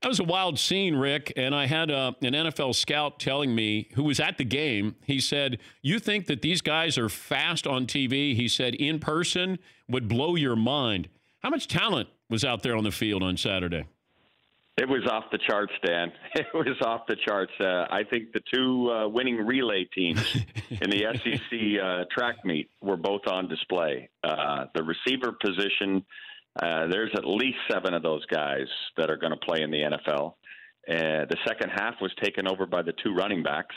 That was a wild scene, Rick. And I had an NFL scout telling me, who was at the game, he said, you think that these guys are fast on TV? He said, in person would blow your mind. How much talent was out there on the field on Saturday? It was off the charts, Dan. It was off the charts. I think the two winning relay teams in the SEC track meet were both on display. The receiver position, there's at least 7 of those guys that are going to play in the NFL. The second half was taken over by the 2 running backs.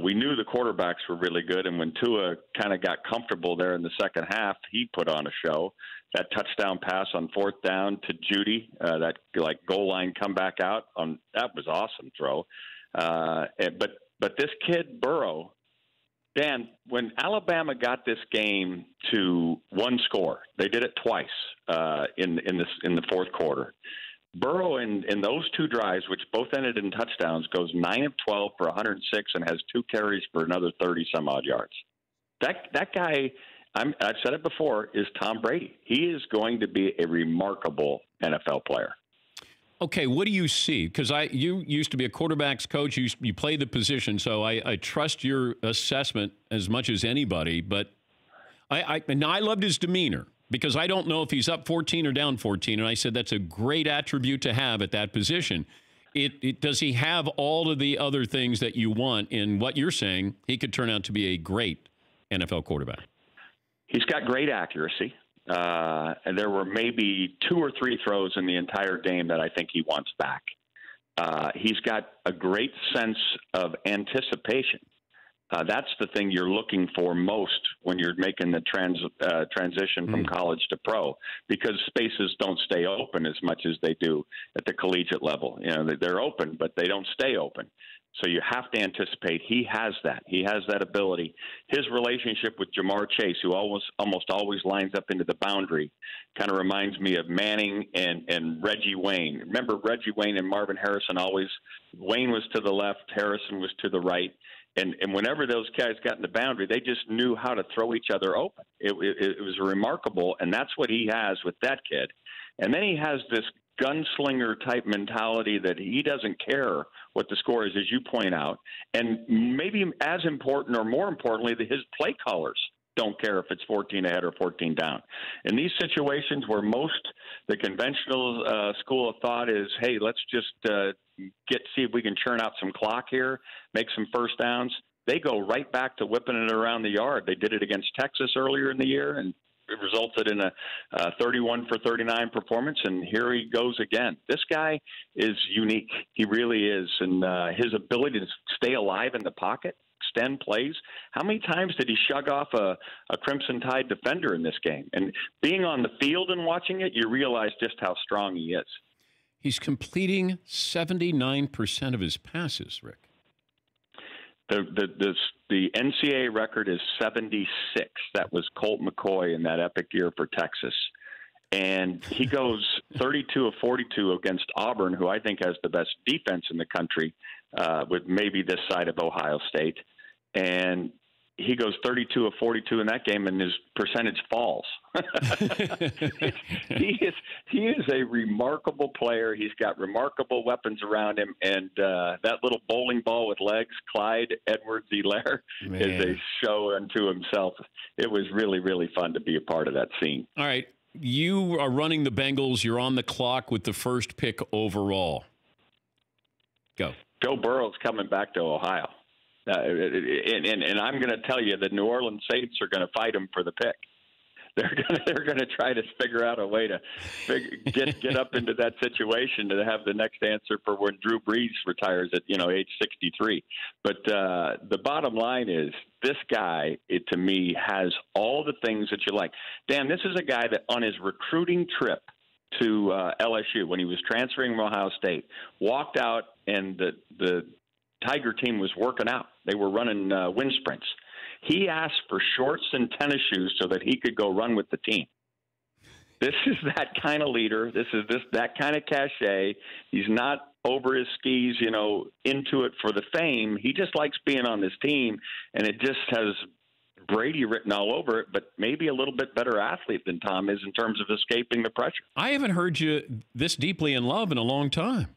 We knew the quarterbacks were really good, and when Tua kind of got comfortable there in the second half, he put on a show. That touchdown pass on 4th down to Judy, that like goal line comeback out, that was awesome throw. But this kid Burrow, Dan, when Alabama got this game to 1 score, they did it twice in the fourth quarter. Burrow in those 2 drives, which both ended in touchdowns, goes 9 of 12 for 106 and has 2 carries for another 30-some-odd yards. That guy, I've said it before, is Tom Brady. He is going to be a remarkable NFL player. Okay, what do you see? Because you used to be a quarterback's coach. You play the position, so I trust your assessment as much as anybody. But I loved his demeanor, because I don't know if he's up 14 or down 14. And I said that's a great attribute to have at that position. Does he have all of the other things that you want? In what you're saying, he could turn out to be a great NFL quarterback. He's got great accuracy. And there were maybe 2 or 3 throws in the entire game that I think he wants back. He's got a great sense of anticipation. That's the thing you're looking for most when you're making the transition from college to pro, because spaces don't stay open as much as they do at the collegiate level. You know, they're open, but they don't stay open. So you have to anticipate. He has that. He has that ability. His relationship with Jamar Chase, who almost always lines up into the boundary, kind of reminds me of Manning and Reggie Wayne. Remember Reggie Wayne and Marvin Harrison always, Wayne was to the left, Harrison was to the right. And whenever those guys got in the boundary, they just knew how to throw each other open. It was remarkable, and that's what he has with that kid. And then he has this gunslinger-type mentality that he doesn't care what the score is, as you point out. And maybe as important or more importantly, his play callers don't care if it's 14 ahead or 14 down. In these situations where the conventional school of thought is, hey, let's just see if we can churn out some clock here, make some first downs, they go right back to whipping it around the yard. They did it against Texas earlier in the year, and it resulted in a 31 for 39 performance, and here he goes again. This guy is unique. He really is, and his ability to stay alive in the pocket, extend plays. How many times did he shug off a Crimson Tide defender in this game? And being on the field and watching it, you realize just how strong he is. He's completing 79% of his passes, Rick. The NCAA record is 76. That was Colt McCoy in that epic year for Texas. And he goes 32 of 42 against Auburn, who I think has the best defense in the country, with maybe this side of Ohio State. And he goes 32 of 42 in that game, and his percentage falls. He is a remarkable player. He's got remarkable weapons around him, and that little bowling ball with legs, Clyde Edwards-Helaire, is a show unto himself. It was really, really fun to be a part of that scene. All right, you are running the Bengals. You're on the clock with the first pick overall. Go. Joe Burrow's coming back to Ohio. And I'm going to tell you that New Orleans Saints are going to fight him for the pick. They're going to try to figure out a way to get up into that situation to have the next answer for when Drew Brees retires at age 63. But the bottom line is this guy, to me, has all the things that you like. Dan, this is a guy that on his recruiting trip to LSU, when he was transferring from Ohio State, walked out and the Tiger team was working out. They were running wind sprints. He asked for shorts and tennis shoes so that he could go run with the team. This is that kind of leader. This is that kind of cachet. He's not over his skis, into it for the fame. He just likes being on this team, and it just has Brady written all over it, but maybe a little bit better athlete than Tom is in terms of escaping the pressure. I haven't heard you this deeply in love in a long time.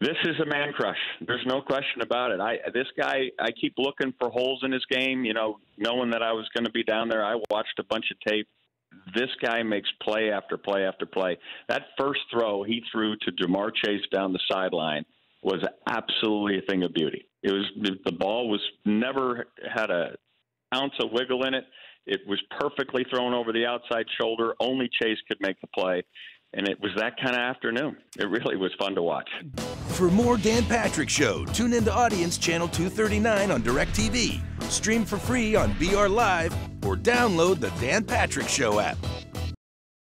This is a man crush. There's no question about it. This guy, I keep looking for holes in his game. You know, knowing that I was going to be down there, I watched a bunch of tape. This guy makes play after play after play. That first throw he threw to Jamar Chase down the sideline was absolutely a thing of beauty. It was the ball was never had a ounce of wiggle in it. It was perfectly thrown over the outside shoulder. Only Chase could make the play. And it was that kind of afternoon. It really was fun to watch. For more Dan Patrick Show, tune into Audience Channel 239 on DirecTV. Stream for free on BR Live or download the Dan Patrick Show app.